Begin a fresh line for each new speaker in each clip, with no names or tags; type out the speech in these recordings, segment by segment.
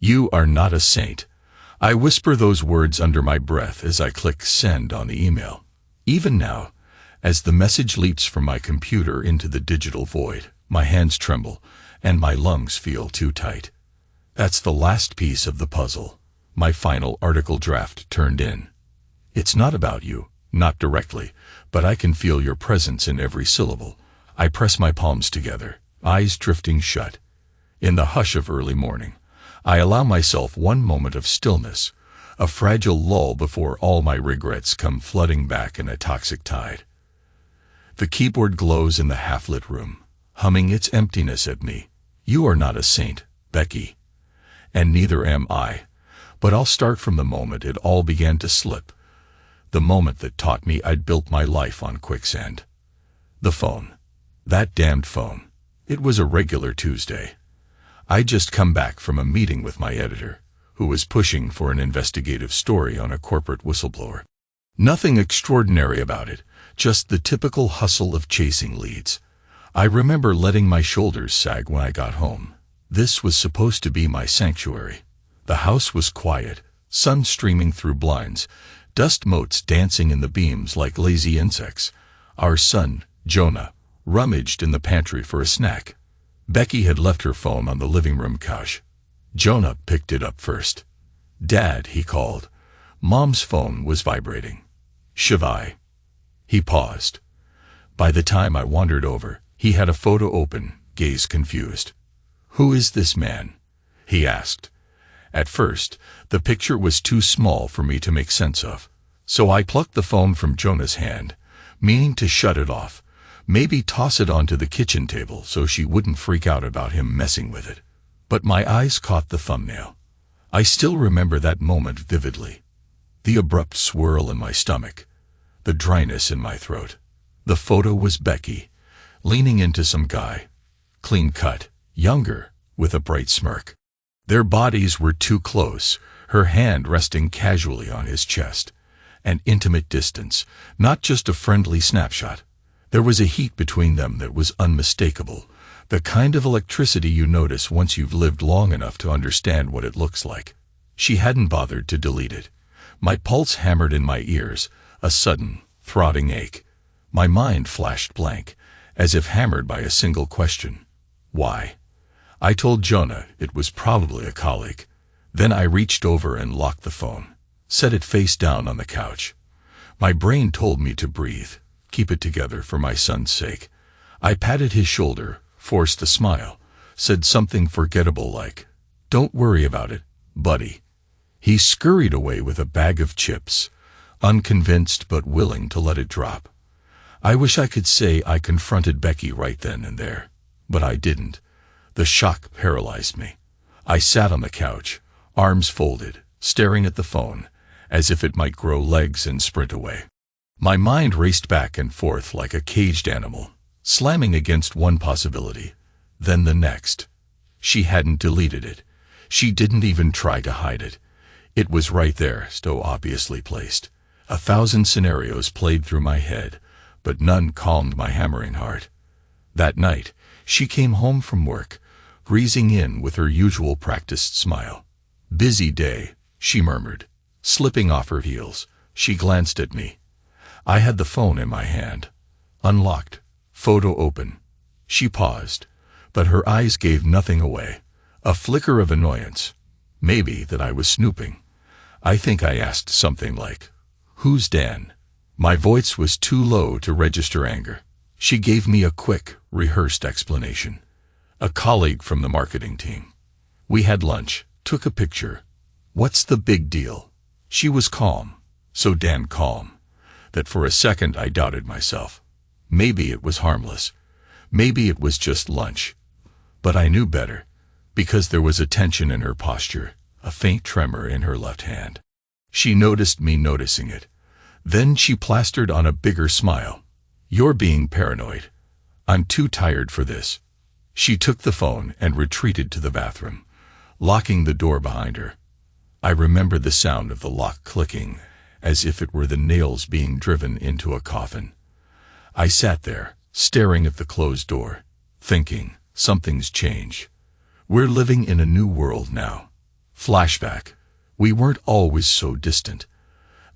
You are not a saint. I whisper those words under my breath as I click send on the email. Even now, as the message leaps from my computer into the digital void, my hands tremble and my lungs feel too tight. That's the last piece of the puzzle. My final article draft turned in. It's not about you, not directly, but I can feel your presence in every syllable. I press my palms together, eyes drifting shut. In the hush of early morning, I allow myself one moment of stillness, a fragile lull before all my regrets come flooding back in a toxic tide. The keyboard glows in the half-lit room, humming its emptiness at me. You are not a saint, Becky. And neither am I. But I'll start from the moment it all began to slip. The moment that taught me I'd built my life on quicksand. The phone. That damned phone. It was a regular Tuesday. I'd just come back from a meeting with my editor, who was pushing for an investigative story on a corporate whistleblower. Nothing extraordinary about it, just the typical hustle of chasing leads. I remember letting my shoulders sag when I got home. This was supposed to be my sanctuary. The house was quiet, sun streaming through blinds, dust motes dancing in the beams like lazy insects. Our son, Jonah, rummaged in the pantry for a snack. Becky had left her phone on the living room couch. Jonah picked it up first. "Dad," he called. Mom's phone was vibrating. "Shivai." He paused. By the time I wandered over, he had a photo open, gaze confused. "Who is this man?" he asked. At first, the picture was too small for me to make sense of, so I plucked the phone from Jonah's hand, meaning to shut it off, maybe toss it onto the kitchen table so she wouldn't freak out about him messing with it. But my eyes caught the thumbnail. I still remember that moment vividly. The abrupt swirl in my stomach, the dryness in my throat. The photo was Becky, leaning into some guy, clean cut, younger, with a bright smirk. Their bodies were too close, her hand resting casually on his chest. An intimate distance, not just a friendly snapshot. There was a heat between them that was unmistakable, the kind of electricity you notice once you've lived long enough to understand what it looks like. She hadn't bothered to delete it. My pulse hammered in my ears, a sudden, throbbing ache. My mind flashed blank, as if hammered by a single question. Why? I told Jonah it was probably a colleague. Then I reached over and locked the phone, set it face down on the couch. My brain told me to breathe, keep it together for my son's sake. I patted his shoulder, forced a smile, said something forgettable like, "Don't worry about it, buddy." He scurried away with a bag of chips, unconvinced but willing to let it drop. I wish I could say I confronted Becky right then and there, but I didn't. The shock paralyzed me. I sat on the couch, arms folded, staring at the phone, as if it might grow legs and sprint away. My mind raced back and forth like a caged animal, slamming against one possibility, then the next. She hadn't deleted it. She didn't even try to hide it. It was right there, so obviously placed. 1,000 scenarios played through my head, but none calmed my hammering heart. That night, she came home from work, breezing in with her usual practiced smile. "Busy day," she murmured. Slipping off her heels, she glanced at me. I had the phone in my hand. Unlocked, photo open. She paused, but her eyes gave nothing away. A flicker of annoyance. Maybe that I was snooping. I think I asked something like, "Who's Dan?" My voice was too low to register anger. She gave me a quick, rehearsed explanation. "A colleague from the marketing team. We had lunch, took a picture. What's the big deal?" She was calm, so damn calm, that for a second I doubted myself. Maybe it was harmless. Maybe it was just lunch. But I knew better, because there was a tension in her posture, a faint tremor in her left hand. She noticed me noticing it. Then she plastered on a bigger smile. "You're being paranoid. I'm too tired for this." She took the phone and retreated to the bathroom, locking the door behind her. I remember the sound of the lock clicking, as if it were the nails being driven into a coffin. I sat there, staring at the closed door, thinking, something's changed. We're living in a new world now. Flashback. We weren't always so distant.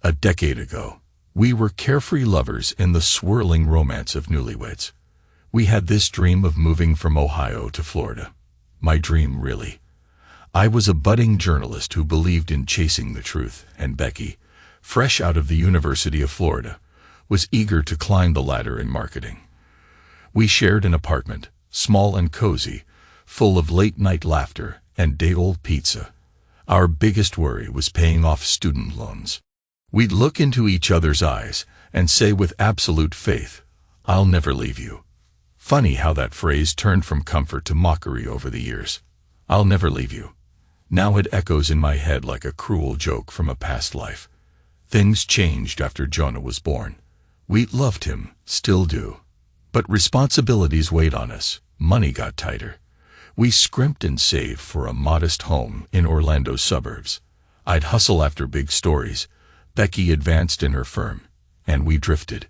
A decade ago, we were carefree lovers in the swirling romance of newlyweds. We had this dream of moving from Ohio to Florida. My dream, really. I was a budding journalist who believed in chasing the truth, and Becky, fresh out of the University of Florida, was eager to climb the ladder in marketing. We shared an apartment, small and cozy, full of late-night laughter and day-old pizza. Our biggest worry was paying off student loans. We'd look into each other's eyes and say with absolute faith, "I'll never leave you." Funny how that phrase turned from comfort to mockery over the years. "I'll never leave you." Now it echoes in my head like a cruel joke from a past life. Things changed after Jonah was born. We loved him, still do. But responsibilities weighed on us, money got tighter. We scrimped and saved for a modest home in Orlando's suburbs. I'd hustle after big stories. Becky advanced in her firm, and we drifted.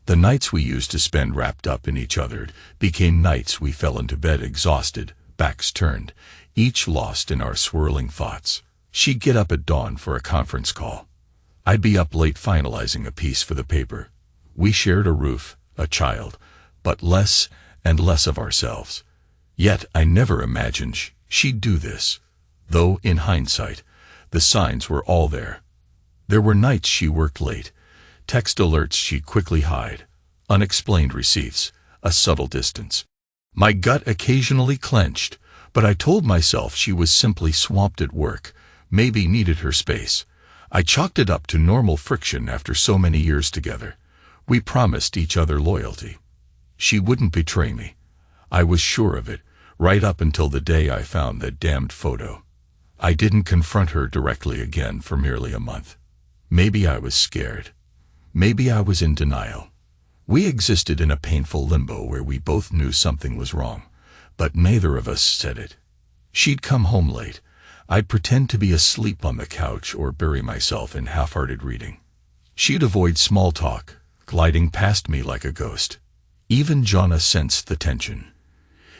The nights we used to spend wrapped up in each other became nights we fell into bed exhausted, backs turned, each lost in our swirling thoughts. She'd get up at dawn for a conference call. I'd be up late finalizing a piece for the paper. We shared a roof, a child, but less and less of ourselves. Yet I never imagined she'd do this, though in hindsight, the signs were all there. There were nights she worked late, text alerts she'd quickly hide, unexplained receipts, a subtle distance. My gut occasionally clenched, but I told myself she was simply swamped at work, maybe needed her space. I chalked it up to normal friction after so many years together. We promised each other loyalty. She wouldn't betray me. I was sure of it, right up until the day I found that damned photo. I didn't confront her directly again for merely a month. Maybe I was scared. Maybe I was in denial. We existed in a painful limbo where we both knew something was wrong, but neither of us said it. She'd come home late. I'd pretend to be asleep on the couch or bury myself in half-hearted reading. She'd avoid small talk, gliding past me like a ghost. Even Jonah sensed the tension.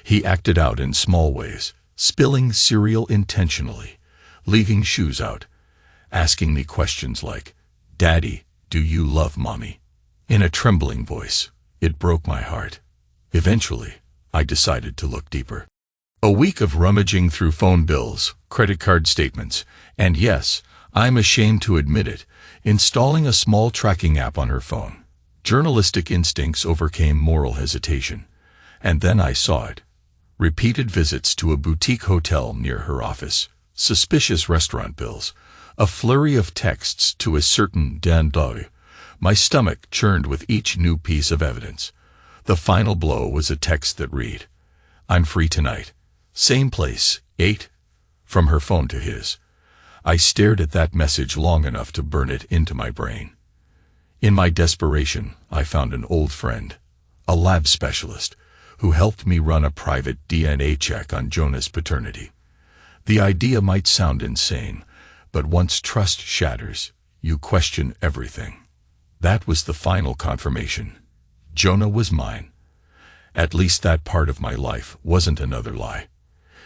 He acted out in small ways, spilling cereal intentionally, leaving shoes out, asking me questions like, "Daddy, do you love Mommy?" In a trembling voice. It broke my heart. Eventually, I decided to look deeper. A week of rummaging through phone bills, credit card statements, and yes, I'm ashamed to admit it, installing a small tracking app on her phone. Journalistic instincts overcame moral hesitation. And then I saw it. Repeated visits to a boutique hotel near her office, suspicious restaurant bills, a flurry of texts to a certain Dan Doe. My stomach churned with each new piece of evidence. The final blow was a text that read, "I'm free tonight. Same place, 8. From her phone to his. I stared at that message long enough to burn it into my brain. In my desperation, I found an old friend, a lab specialist, who helped me run a private DNA check on Jonah's paternity. The idea might sound insane, but once trust shatters, you question everything. That was the final confirmation. Jonah was mine. At least that part of my life wasn't another lie.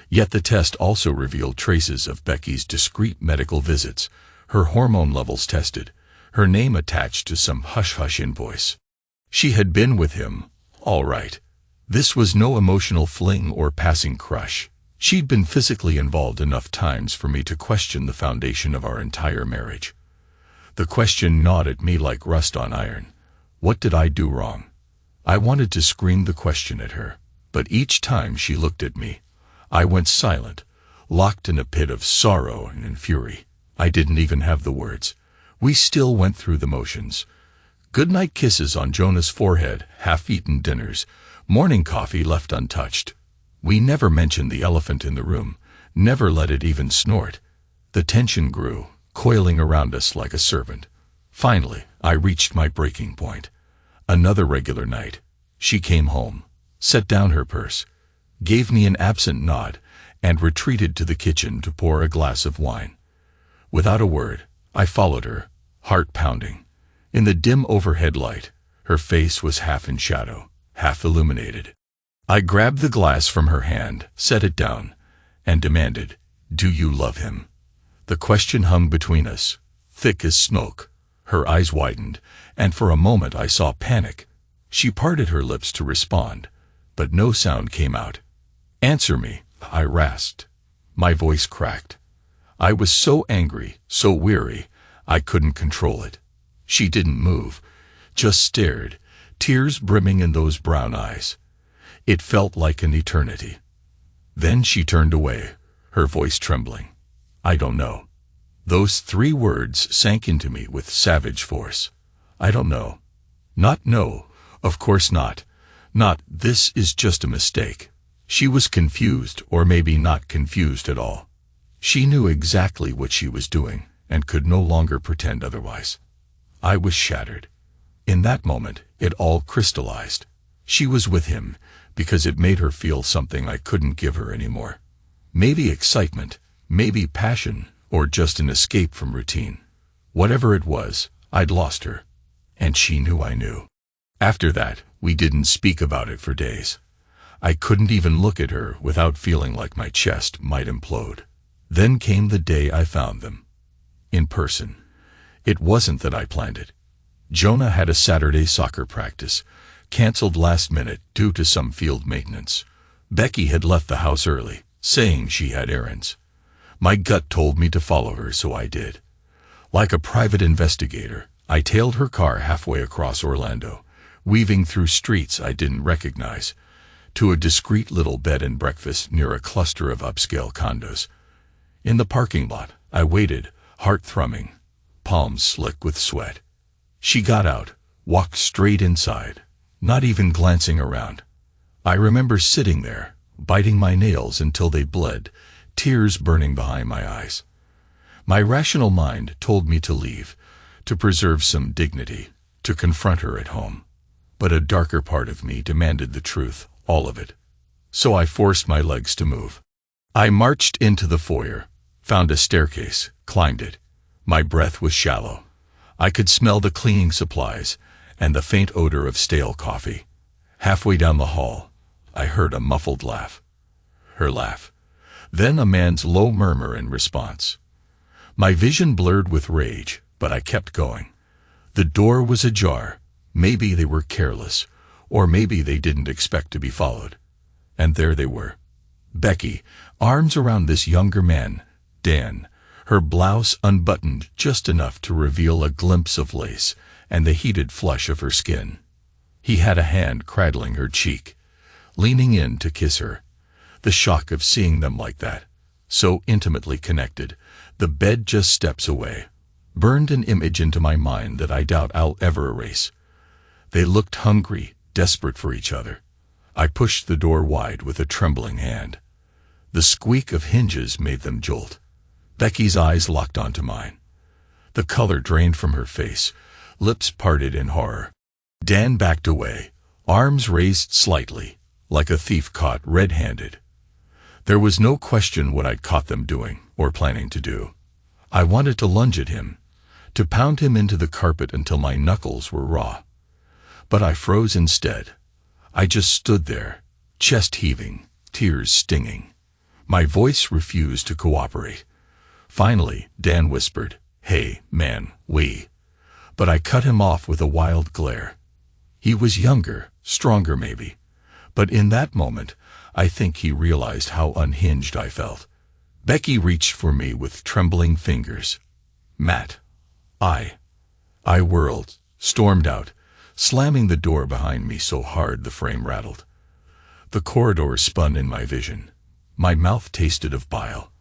Yet the test also revealed traces of Becky's discreet medical visits, her hormone levels tested, her name attached to some hush-hush invoice. She had been with him, all right. This was no emotional fling or passing crush. She'd been physically involved enough times for me to question the foundation of our entire marriage. The question gnawed at me like rust on iron. What did I do wrong? I wanted to scream the question at her, but each time she looked at me, I went silent, locked in a pit of sorrow and fury. I didn't even have the words. We still went through the motions. Goodnight kisses on Jonah's forehead, half-eaten dinners, morning coffee left untouched. We never mentioned the elephant in the room, never let it even snort. The tension grew, coiling around us like a serpent. Finally, I reached my breaking point. Another regular night. She came home, set down her purse, gave me an absent nod, and retreated to the kitchen to pour a glass of wine. Without a word, I followed her, heart pounding. In the dim overhead light, her face was half in shadow, half illuminated. I grabbed the glass from her hand, set it down, and demanded, "Do you love him?" The question hung between us, thick as smoke. Her eyes widened, and for a moment I saw panic. She parted her lips to respond, but no sound came out. "Answer me," I rasped. My voice cracked. I was so angry, so weary, I couldn't control it. She didn't move, just stared, tears brimming in those brown eyes. It felt like an eternity. Then she turned away, her voice trembling. "I don't know." Those 3 words sank into me with savage force. I don't know. Not no, of course not. Not, this is just a mistake. She was confused, or maybe not confused at all. She knew exactly what she was doing, and could no longer pretend otherwise. I was shattered. In that moment, it all crystallized. She was with him, because it made her feel something I couldn't give her anymore. Maybe excitement, maybe passion, or just an escape from routine. Whatever it was, I'd lost her. And she knew I knew. After that, we didn't speak about it for days. I couldn't even look at her without feeling like my chest might implode. Then came the day I found them. In person. It wasn't that I planned it. Jonah had a Saturday soccer practice, canceled last minute due to some field maintenance. Becky had left the house early, saying she had errands. My gut told me to follow her, so I did. Like a private investigator, I tailed her car halfway across Orlando, weaving through streets I didn't recognize, to a discreet little bed and breakfast near a cluster of upscale condos. In the parking lot, I waited, heart thrumming, palms slick with sweat. She got out, walked straight inside, not even glancing around. I remember sitting there, biting my nails until they bled, tears burning behind my eyes. My rational mind told me to leave, to preserve some dignity, to confront her at home. But a darker part of me demanded the truth, all of it. So I forced my legs to move. I marched into the foyer, found a staircase, climbed it. My breath was shallow. I could smell the cleaning supplies and the faint odor of stale coffee. Halfway down the hall, I heard a muffled laugh. Her laugh. Then a man's low murmur in response. My vision blurred with rage, but I kept going. The door was ajar. Maybe they were careless, or maybe they didn't expect to be followed. And there they were. Becky, arms around this younger man, Dan, her blouse unbuttoned just enough to reveal a glimpse of lace and the heated flush of her skin. He had a hand cradling her cheek, leaning in to kiss her. The shock of seeing them like that, so intimately connected, the bed just steps away, burned an image into my mind that I doubt I'll ever erase. They looked hungry, desperate for each other. I pushed the door wide with a trembling hand. The squeak of hinges made them jolt. Becky's eyes locked onto mine. The color drained from her face, lips parted in horror. Dan backed away, arms raised slightly, like a thief caught red-handed. There was no question what I'd caught them doing, or planning to do. I wanted to lunge at him, to pound him into the carpet until my knuckles were raw. But I froze instead. I just stood there, chest heaving, tears stinging. My voice refused to cooperate. Finally, Dan whispered, "Hey, man, we." But I cut him off with a wild glare. He was younger, stronger maybe. But in that moment, I think he realized how unhinged I felt. Becky reached for me with trembling fingers. "Matt." I whirled, stormed out, slamming the door behind me so hard the frame rattled. The corridor spun in my vision. My mouth tasted of bile.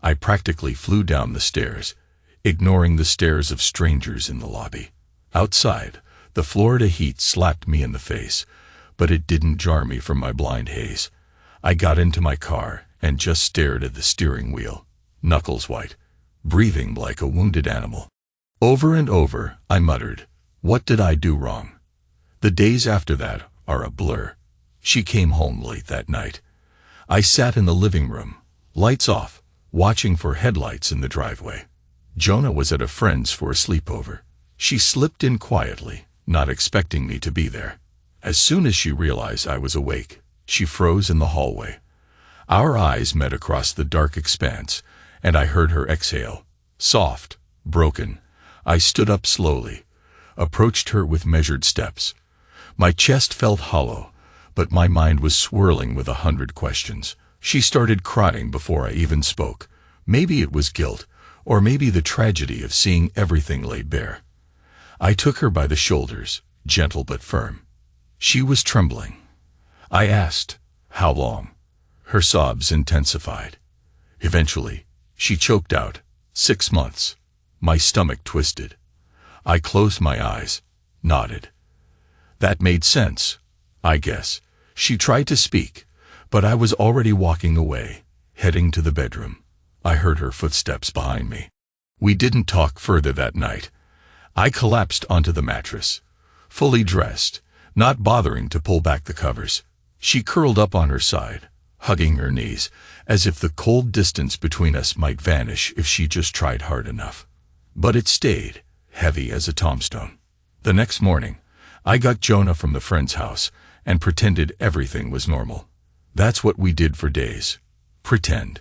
I practically flew down the stairs, ignoring the stares of strangers in the lobby. Outside, the Florida heat slapped me in the face, but it didn't jar me from my blind haze. I got into my car and just stared at the steering wheel, knuckles white, breathing like a wounded animal. Over and over, I muttered, "What did I do wrong?" The days after that are a blur. She came home late that night. I sat in the living room, lights off, watching for headlights in the driveway. Jonah was at a friend's for a sleepover. She slipped in quietly, not expecting me to be there. As soon as she realized I was awake, she froze in the hallway. Our eyes met across the dark expanse, and I heard her exhale, soft, broken. I stood up slowly, approached her with measured steps. My chest felt hollow, but my mind was swirling with 100 questions. She started crying before I even spoke. Maybe it was guilt, or maybe the tragedy of seeing everything laid bare. I took her by the shoulders, gentle but firm. She was trembling. I asked, "How long?" Her sobs intensified. Eventually, she choked out, "6 months." My stomach twisted. I closed my eyes, nodded. That made sense, I guess. She tried to speak, but I was already walking away, heading to the bedroom. I heard her footsteps behind me. We didn't talk further that night. I collapsed onto the mattress, fully dressed, not bothering to pull back the covers. She curled up on her side, hugging her knees, as if the cold distance between us might vanish if she just tried hard enough. But it stayed, heavy as a tombstone. The next morning, I got Jonah from the friend's house and pretended everything was normal. That's what we did for days. Pretend.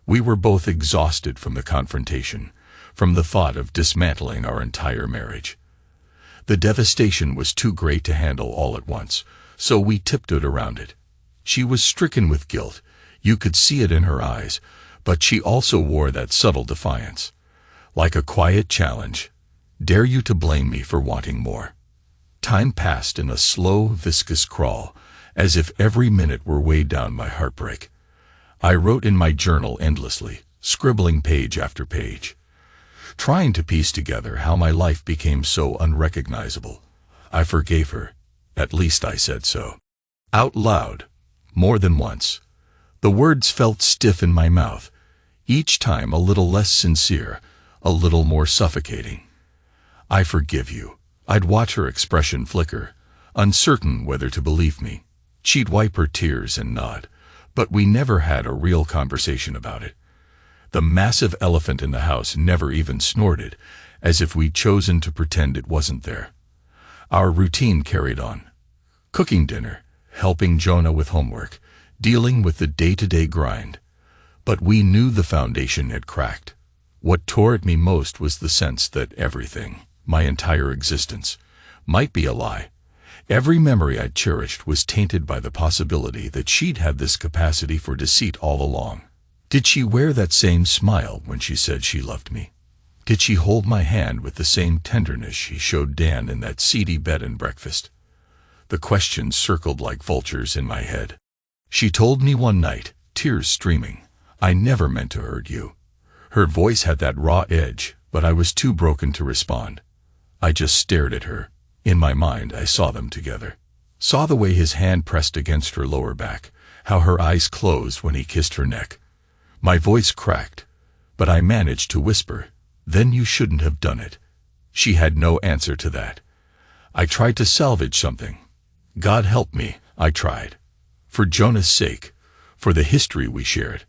We were both exhausted from the confrontation, from the thought of dismantling our entire marriage. The devastation was too great to handle all at once, so we tiptoed around it. She was stricken with guilt. You could see it in her eyes, but she also wore that subtle defiance. Like a quiet challenge. Dare you to blame me for wanting more? Time passed in a slow, viscous crawl, as if every minute were weighed down by heartbreak. I wrote in my journal endlessly, scribbling page after page, trying to piece together how my life became so unrecognizable. I forgave her. At least I said so. Out loud, more than once. The words felt stiff in my mouth, each time a little less sincere, a little more suffocating. "I forgive you." I'd watch her expression flicker, uncertain whether to believe me. She'd wipe her tears and nod, but we never had a real conversation about it. The massive elephant in the house never even snorted, as if we'd chosen to pretend it wasn't there. Our routine carried on. Cooking dinner, helping Jonah with homework, dealing with the day-to-day grind. But we knew the foundation had cracked. What tore at me most was the sense that everything, my entire existence, might be a lie. Every memory I'd cherished was tainted by the possibility that she'd had this capacity for deceit all along. Did she wear that same smile when she said she loved me? Did she hold my hand with the same tenderness she showed Dan in that seedy bed and breakfast? The questions circled like vultures in my head. She told me one night, tears streaming, "I never meant to hurt you." Her voice had that raw edge, but I was too broken to respond. I just stared at her. In my mind, I saw them together. Saw the way his hand pressed against her lower back, how her eyes closed when he kissed her neck. My voice cracked, but I managed to whisper, "Then you shouldn't have done it." She had no answer to that. I tried to salvage something. God help me, I tried. For Jonah's sake, for the history we shared.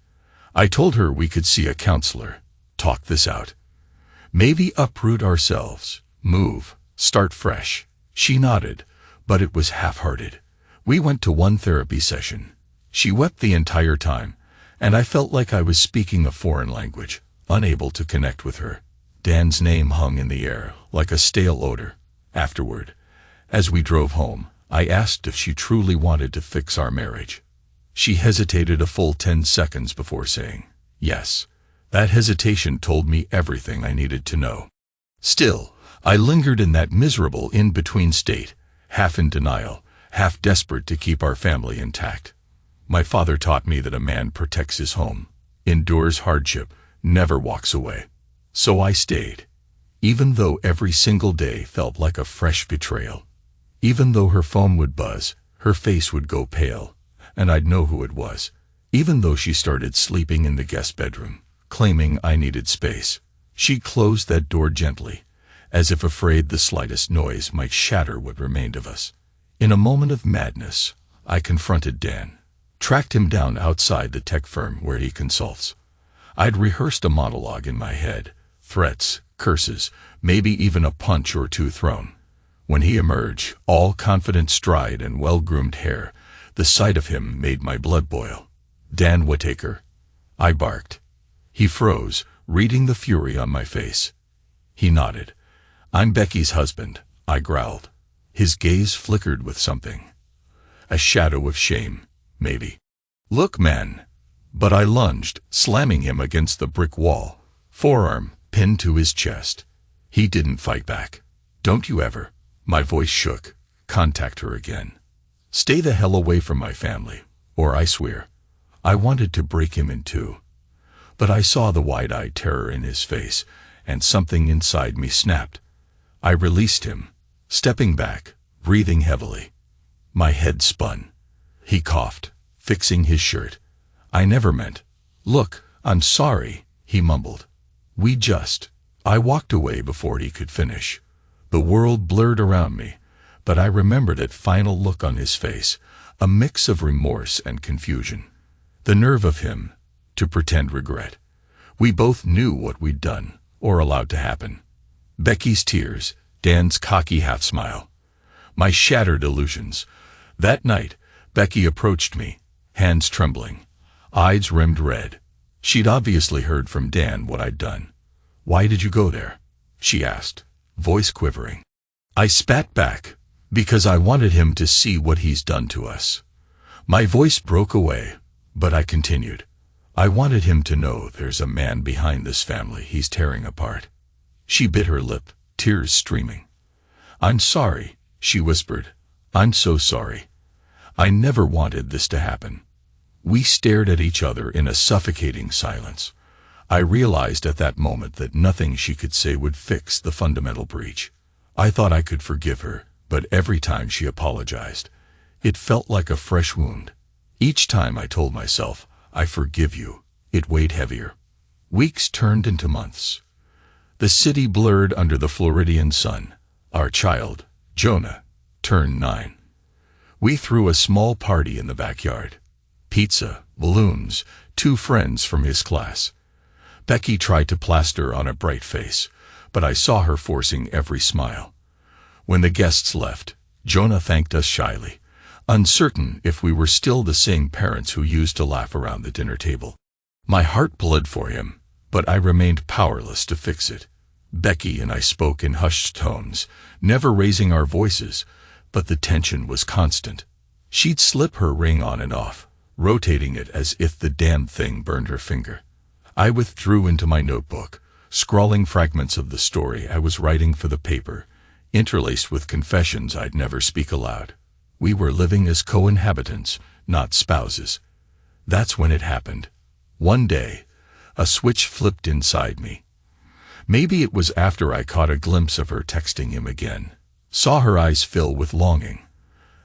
I told her we could see a counselor, talk this out. Maybe uproot ourselves, move, start fresh. She nodded, but it was half-hearted. We went to one therapy session. She wept the entire time, and I felt like I was speaking a foreign language, unable to connect with her. Dan's name hung in the air, like a stale odor. Afterward, as we drove home, I asked if she truly wanted to fix our marriage. She hesitated a full 10 seconds before saying, "Yes." That hesitation told me everything I needed to know. Still, I lingered in that miserable in-between state, half in denial, half desperate to keep our family intact. My father taught me that a man protects his home, endures hardship, never walks away. So I stayed, even though every single day felt like a fresh betrayal. Even though her phone would buzz, her face would go pale, and I'd know who it was. Even though she started sleeping in the guest bedroom, claiming I needed space, she closed that door gently, as if afraid the slightest noise might shatter what remained of us. In a moment of madness, I confronted Dan, tracked him down outside the tech firm where he consults. I'd rehearsed a monologue in my head, threats, curses, maybe even a punch or two thrown. When he emerged, all confident stride and well-groomed hair, the sight of him made my blood boil. "Dan Whittaker," I barked. He froze, reading the fury on my face. He nodded. "I'm Becky's husband," I growled. His gaze flickered with something. A shadow of shame, maybe. "Look, man." But I lunged, slamming him against the brick wall, forearm pinned to his chest. He didn't fight back. "Don't you ever." My voice shook. "Contact her again. Stay the hell away from my family, or I swear." I wanted to break him in two, but I saw the wide-eyed terror in his face, and something inside me snapped. I released him, stepping back, breathing heavily. My head spun. He coughed, fixing his shirt. "I never meant." "Look, I'm sorry," he mumbled. I walked away before he could finish. The world blurred around me, but I remembered that final look on his face, a mix of remorse and confusion. The nerve of him, to pretend regret. We both knew what we'd done, or allowed to happen. Becky's tears, Dan's cocky half-smile. My shattered illusions. That night, Becky approached me, hands trembling, eyes rimmed red. She'd obviously heard from Dan what I'd done. "Why did you go there?" she asked, voice quivering. I spat back, "Because I wanted him to see what he's done to us." My voice broke away, but I continued. "I wanted him to know there's a man behind this family he's tearing apart." She bit her lip, tears streaming. "I'm sorry," she whispered. "I'm so sorry. I never wanted this to happen." We stared at each other in a suffocating silence. I realized at that moment that nothing she could say would fix the fundamental breach. I thought I could forgive her, but every time she apologized, it felt like a fresh wound. Each time I told myself, "I forgive you," it weighed heavier. Weeks turned into months. The city blurred under the Floridian sun. Our child, Jonah, turned 9. We threw a small party in the backyard. Pizza, balloons, 2 friends from his class. Becky tried to plaster on a bright face, but I saw her forcing every smile. When the guests left, Jonah thanked us shyly, uncertain if we were still the same parents who used to laugh around the dinner table. My heart bled for him, but I remained powerless to fix it. Becky and I spoke in hushed tones, never raising our voices, but the tension was constant. She'd slip her ring on and off, rotating it as if the damn thing burned her finger. I withdrew into my notebook, scrawling fragments of the story I was writing for the paper, interlaced with confessions I'd never speak aloud. We were living as co-inhabitants, not spouses. That's when it happened. One day, a switch flipped inside me. Maybe it was after I caught a glimpse of her texting him again, saw her eyes fill with longing.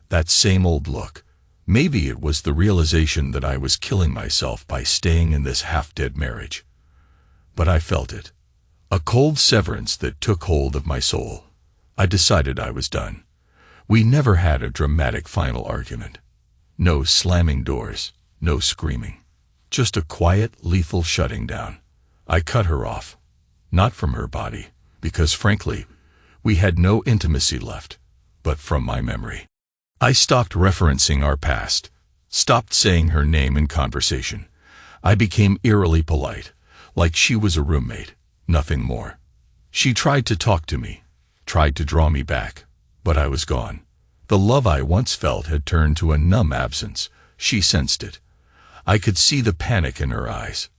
That same old look. Maybe it was the realization that I was killing myself by staying in this half-dead marriage. But I felt it. A cold severance that took hold of my soul. I decided I was done. We never had a dramatic final argument. No slamming doors, no screaming. Just a quiet, lethal shutting down. I cut her off. Not from her body, because frankly, we had no intimacy left, but from my memory. I stopped referencing our past, stopped saying her name in conversation. I became eerily polite, like she was a roommate, nothing more. She tried to talk to me, tried to draw me back, but I was gone. The love I once felt had turned to a numb absence. She sensed it. I could see the panic in her eyes.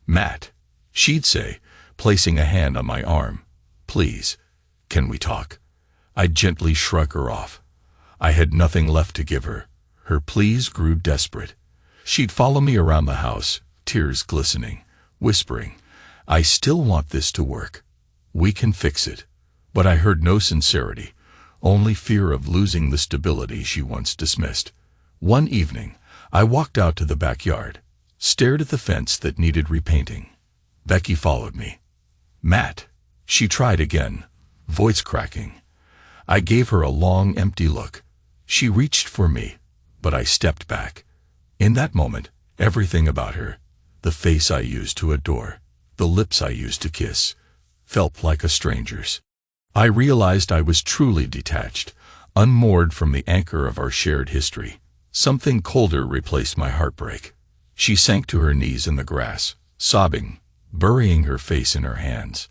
"Matt," she'd say, placing a hand on my arm. "Please, can we talk?" I'd gently shrug her off. I had nothing left to give her. Her pleas grew desperate. She'd follow me around the house, tears glistening, whispering, "I still want this to work. We can fix it." But I heard no sincerity, only fear of losing the stability she once dismissed. One evening, I walked out to the backyard, stared at the fence that needed repainting. Becky followed me. "Matt," she tried again, voice cracking. I gave her a long, empty look. She reached for me, but I stepped back. In that moment, everything about her, the face I used to adore, the lips I used to kiss, felt like a stranger's. I realized I was truly detached, unmoored from the anchor of our shared history. Something colder replaced my heartbreak. She sank to her knees in the grass, sobbing, burying her face in her hands.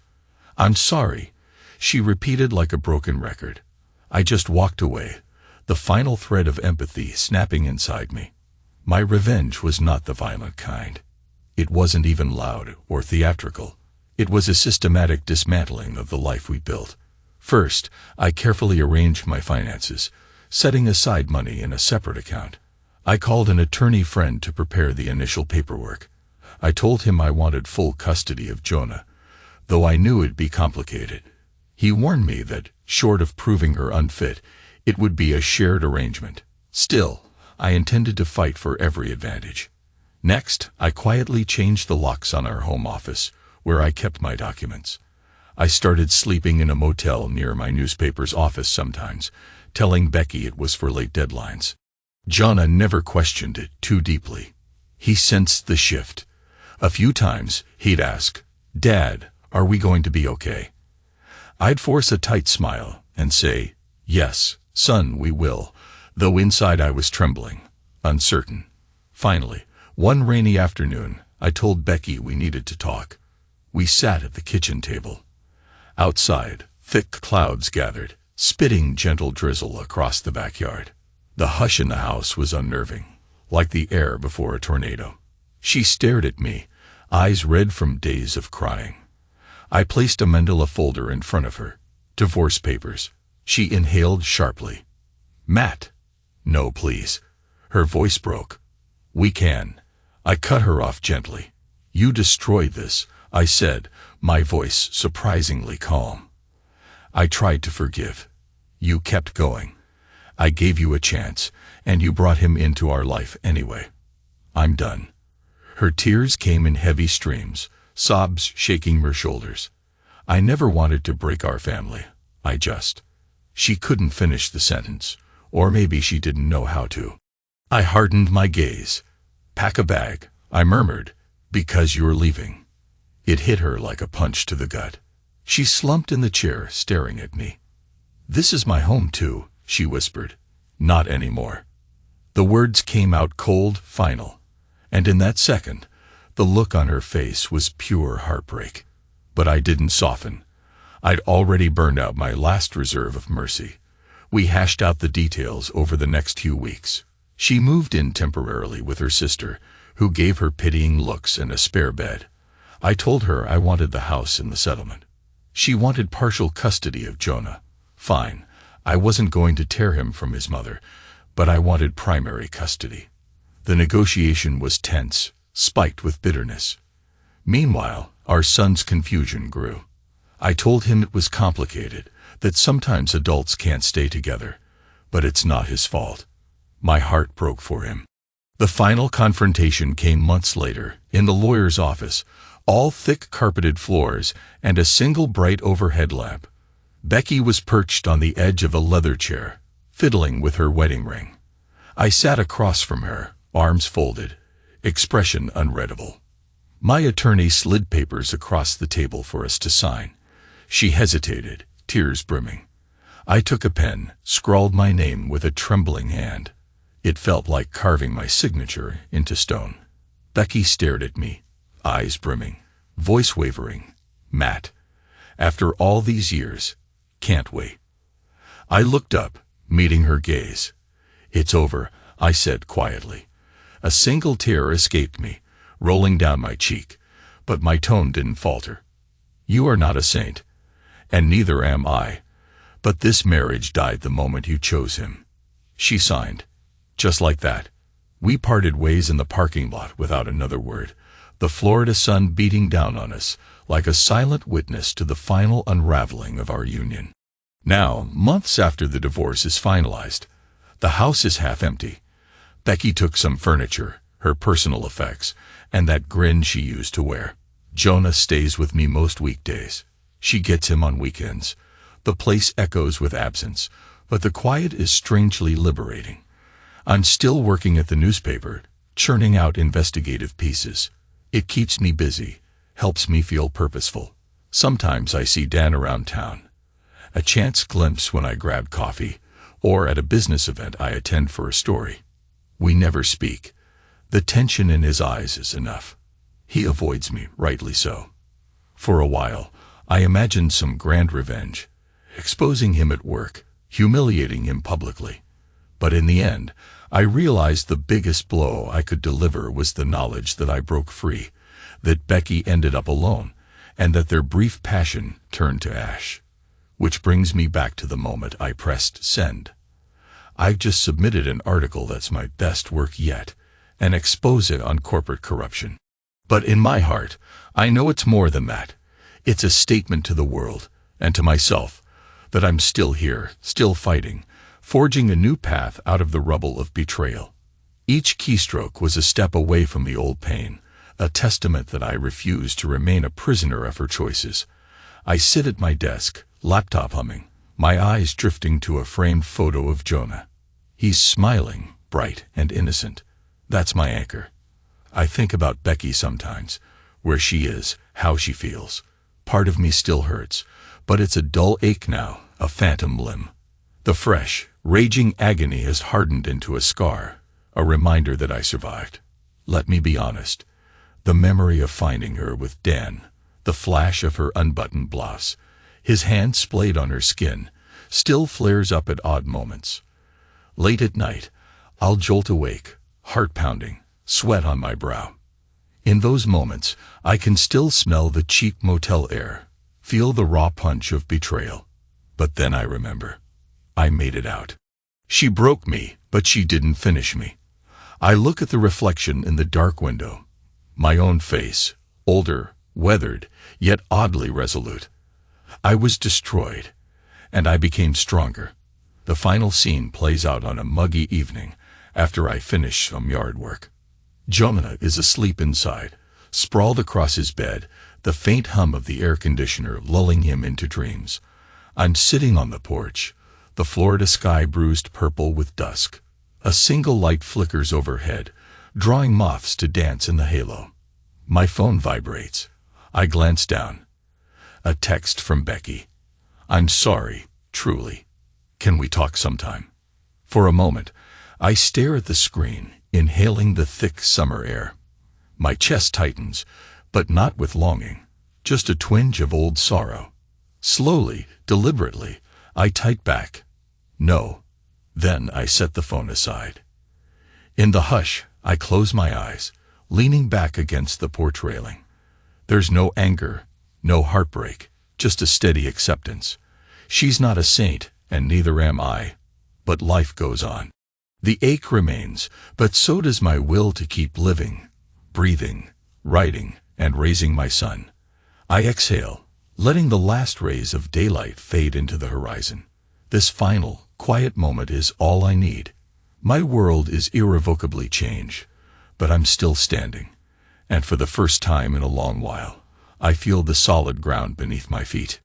"I'm sorry," she repeated like a broken record. I just walked away, the final thread of empathy snapping inside me. My revenge was not the violent kind. It wasn't even loud or theatrical. It was a systematic dismantling of the life we built. First, I carefully arranged my finances, setting aside money in a separate account. I called an attorney friend to prepare the initial paperwork. I told him I wanted full custody of Jonah, though I knew it'd be complicated. He warned me that, short of proving her unfit, it would be a shared arrangement. Still, I intended to fight for every advantage. Next, I quietly changed the locks on our home office, where I kept my documents. I started sleeping in a motel near my newspaper's office sometimes, telling Becky it was for late deadlines. Jonah never questioned it too deeply. He sensed the shift. A few times, he'd ask, "Dad, are we going to be okay?" I'd force a tight smile and say, "Yes, son, we will," though inside I was trembling, uncertain. Finally, one rainy afternoon, I told Becky we needed to talk. We sat at the kitchen table. Outside, thick clouds gathered, spitting gentle drizzle across the backyard. The hush in the house was unnerving, like the air before a tornado. She stared at me, eyes red from days of crying. I placed a manila folder in front of her. Divorce papers. She inhaled sharply. "Matt." "No, please." Her voice broke. "We can." I cut her off gently. "You destroyed this," I said, my voice surprisingly calm. "I tried to forgive. You kept going. I gave you a chance, and you brought him into our life anyway. I'm done." Her tears came in heavy streams, sobs shaking her shoulders. "I never wanted to break our family. I just—" She couldn't finish the sentence, or maybe she didn't know how to. I hardened my gaze. "Pack a bag," I murmured, "because you're leaving." It hit her like a punch to the gut. She slumped in the chair, staring at me. "This is my home too," she whispered. "Not anymore." The words came out cold, final. And in that second, the look on her face was pure heartbreak. But I didn't soften. I'd already burned out my last reserve of mercy. We hashed out the details over the next few weeks. She moved in temporarily with her sister, who gave her pitying looks and a spare bed. I told her I wanted the house in the settlement. She wanted partial custody of Jonah. Fine, I wasn't going to tear him from his mother, but I wanted primary custody. The negotiation was tense, spiked with bitterness. Meanwhile, our son's confusion grew. I told him it was complicated, that sometimes adults can't stay together, but it's not his fault. My heart broke for him. The final confrontation came months later, in the lawyer's office, all thick carpeted floors and a single bright overhead lamp. Becky was perched on the edge of a leather chair, fiddling with her wedding ring. I sat across from her, arms folded, expression unreadable. My attorney slid papers across the table for us to sign. She hesitated, tears brimming. I took a pen, scrawled my name with a trembling hand. It felt like carving my signature into stone. Becky stared at me, eyes brimming, voice wavering. "Matt, after all these years, can't we?" I looked up, meeting her gaze. "It's over," I said quietly. A single tear escaped me, rolling down my cheek, but my tone didn't falter. "You are not a saint, and neither am I, but this marriage died the moment you chose him." She signed. Just like that, we parted ways in the parking lot without another word, the Florida sun beating down on us like a silent witness to the final unraveling of our union. Now, months after the divorce is finalized, the house is half empty. Becky took some furniture, her personal effects, and that grin she used to wear. Jonah stays with me most weekdays. She gets him on weekends. The place echoes with absence, but the quiet is strangely liberating. I'm still working at the newspaper, churning out investigative pieces. It keeps me busy, helps me feel purposeful. Sometimes I see Dan around town. A chance glimpse when I grab coffee, or at a business event I attend for a story. We never speak. The tension in his eyes is enough. He avoids me, rightly so. For a while, I imagined some grand revenge, exposing him at work, humiliating him publicly. But in the end, I realized the biggest blow I could deliver was the knowledge that I broke free, that Becky ended up alone, and that their brief passion turned to ash. Which brings me back to the moment I pressed send. I've just submitted an article that's my best work yet, an expose on corporate corruption. But in my heart, I know it's more than that. It's a statement to the world, and to myself, that I'm still here, still fighting, forging a new path out of the rubble of betrayal. Each keystroke was a step away from the old pain, a testament that I refuse to remain a prisoner of her choices. I sit at my desk, laptop humming, my eyes drifting to a framed photo of Jonah. He's smiling, bright and innocent. That's my anchor. I think about Becky sometimes, where she is, how she feels. Part of me still hurts, but it's a dull ache now, a phantom limb. The fresh, raging agony has hardened into a scar, a reminder that I survived. Let me be honest. The memory of finding her with Dan, the flash of her unbuttoned blouse, his hand splayed on her skin, still flares up at odd moments. Late at night, I'll jolt awake, heart pounding, sweat on my brow. In those moments, I can still smell the cheap motel air, feel the raw punch of betrayal. But then I remember. I made it out. She broke me, but she didn't finish me. I look at the reflection in the dark window. My own face, older, weathered, yet oddly resolute. I was destroyed, and I became stronger. The final scene plays out on a muggy evening, after I finish some yard work. Jonah is asleep inside, sprawled across his bed, the faint hum of the air conditioner lulling him into dreams. I'm sitting on the porch, the Florida sky bruised purple with dusk. A single light flickers overhead, drawing moths to dance in the halo. My phone vibrates. I glance down. A text from Becky. I'm sorry, truly. Can we talk sometime? For a moment, I stare at the screen, inhaling the thick summer air. My chest tightens, but not with longing, just a twinge of old sorrow. Slowly, deliberately, I type back. No. Then I set the phone aside. In the hush, I close my eyes, leaning back against the porch railing. There's no anger, no heartbreak, just a steady acceptance. She's not a saint, and neither am I. But life goes on. The ache remains, but so does my will to keep living, breathing, writing, and raising my son. I exhale, letting the last rays of daylight fade into the horizon. This final, quiet moment is all I need. My world is irrevocably changed, but I'm still standing. And for the first time in a long while, I feel the solid ground beneath my feet.